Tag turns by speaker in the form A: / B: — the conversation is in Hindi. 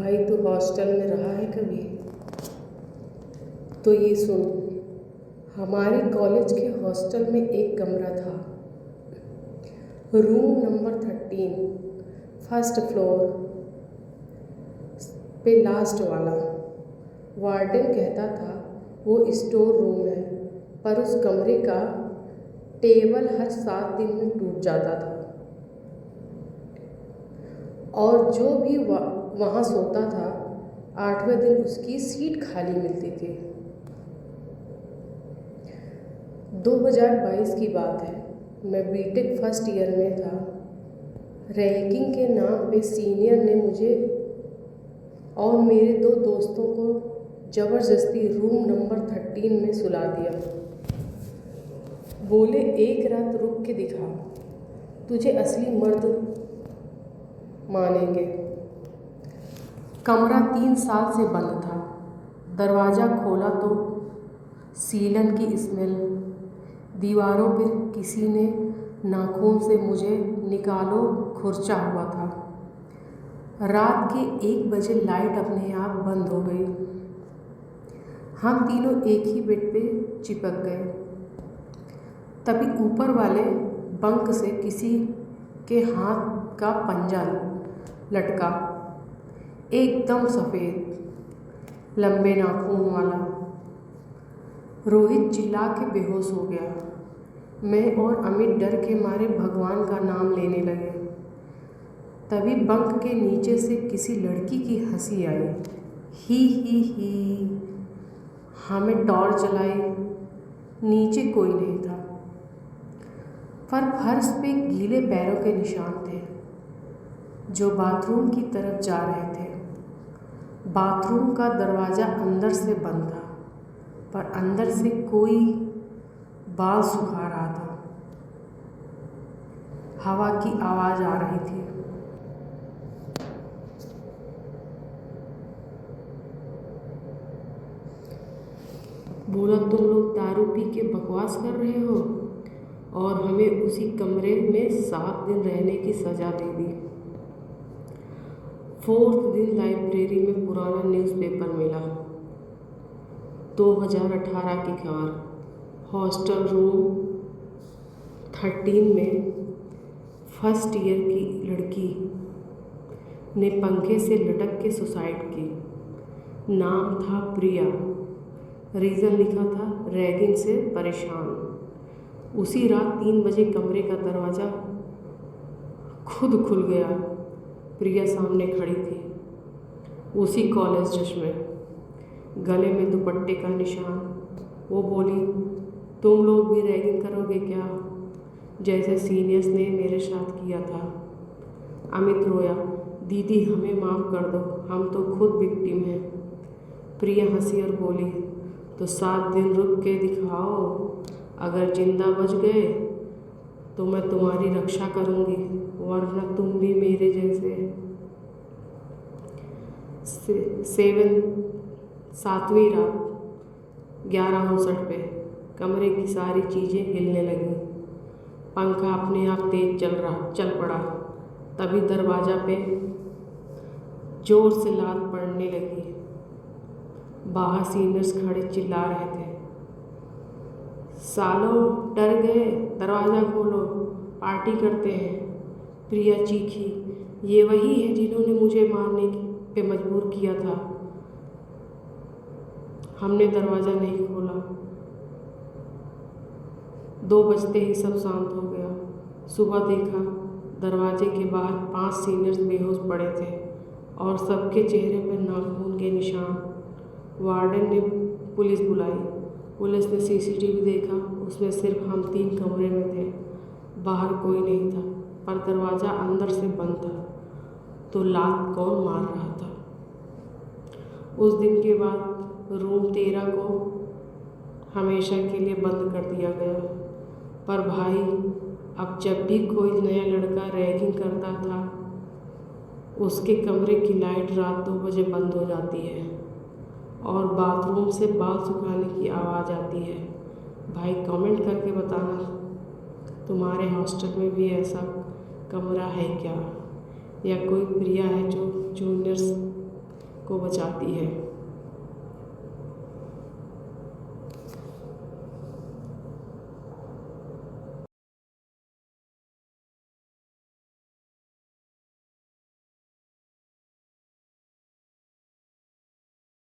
A: भाई तू हॉस्टल में रहा है कभी? तो ये सुन, हमारे कॉलेज के हॉस्टल में एक कमरा था, रूम नंबर 13, फर्स्ट फ्लोर पे लास्ट वाला। वार्डन कहता था वो स्टोर रूम है, पर उस कमरे का टेबल हर 7 दिन में टूट जाता था और जो भी वहाँ सोता था 8वें दिन उसकी सीट खाली मिलती थी। 2022 की बात है, मैं बीटेक फर्स्ट ईयर में था। रैगिंग के नाम पे सीनियर ने मुझे और मेरे 2 दोस्तों को ज़बरदस्ती रूम नंबर 13 में सुला दिया। बोले एक रात रुक के दिखा, तुझे असली मर्द मानेंगे। कमरा 3 साल से बंद था। दरवाज़ा खोला तो सीलन की स्मेल, दीवारों पर किसी ने नाखून से मुझे निकालो खुरचा हुआ था। रात के 1 बजे लाइट अपने आप बंद हो गई। हम तीनों एक ही बेड पे चिपक गए। तभी ऊपर वाले बंक से किसी के हाथ का पंजा लटका, एकदम सफ़ेद लंबे नाखून वाला। रोहित चिल्ला के बेहोश हो गया। मैं और अमित डर के मारे भगवान का नाम लेने लगे। तभी बंक के नीचे से किसी लड़की की हंसी आई, ही। हमें टॉर्च जलाई, नीचे कोई नहीं था, पर फर्श पे गीले पैरों के निशान थे जो बाथरूम की तरफ जा रहे थे। बाथरूम का दरवाज़ा अंदर से बंद था, पर अंदर से कोई बाल सुखा रहा था। हवा की आवाज़ आ रही थी। बोला तुम लोग दारू पी के बकवास कर रहे हो और हमें उसी कमरे में 7 दिन रहने की सज़ा दे दी। 4th दिन लाइब्रेरी में पुराना न्यूज़पेपर मिला। 2018 की खबर, हॉस्टल रूम 13 में फर्स्ट ईयर की लड़की ने पंखे से लटक के सुसाइड की। नाम था प्रिया, रीज़न लिखा था रैगिंग से परेशान। उसी रात 3 बजे कमरे का दरवाज़ा खुद खुल गया। प्रिया सामने खड़ी थी, उसी कॉलेज ड्रेस में, गले में दुपट्टे का निशान। वो बोली, तुम लोग भी रैगिंग करोगे क्या, जैसे सीनियर्स ने मेरे साथ किया था। अमित रोया, दीदी हमें माफ़ कर दो, हम तो खुद विक्टिम हैं। प्रिया हंसी और बोली, तो 7 दिन रुक के दिखाओ, अगर जिंदा बच गए तो मैं तुम्हारी रक्षा करूंगी, वरना तुम भी मेरे जैसे। 7वीं रात 11:59 पे कमरे की सारी चीज़ें हिलने लगीं। पंखा अपने आप तेज चल पड़ा। तभी दरवाज़ा पे जोर से लात पड़ने लगी। बाहर सीनियर्स खड़े चिल्ला रहे थे, सालों डर गए, दरवाज़ा खोलो, पार्टी करते हैं। प्रिया चीखी, ये वही है जिन्होंने मुझे मारने पे मजबूर किया था। हमने दरवाज़ा नहीं खोला। 2 बजते ही सब शांत हो गया। सुबह देखा, दरवाजे के बाहर 5 सीनियर्स बेहोश पड़े थे और सबके चेहरे पर नाखून के निशान। वार्डन ने पुलिस बुलाई। पुलिस ने सीसीटीवी देखा, उसमें सिर्फ हम 3 कमरे में थे, बाहर कोई नहीं था, पर दरवाज़ा अंदर से बंद था। तो लात कौन मार रहा था? उस दिन के बाद रूम 13 को हमेशा के लिए बंद कर दिया गया। पर भाई, अब जब भी कोई नया लड़का रैगिंग करता था, उसके कमरे की लाइट रात 2 बजे बंद हो जाती है और बाथरूम से बाल सुखाने की आवाज़ आती है। भाई कमेंट करके बताना, तुम्हारे हॉस्टल में भी ऐसा कमरा है क्या, या कोई प्रिया है जो जूनियर्स को बचाती है।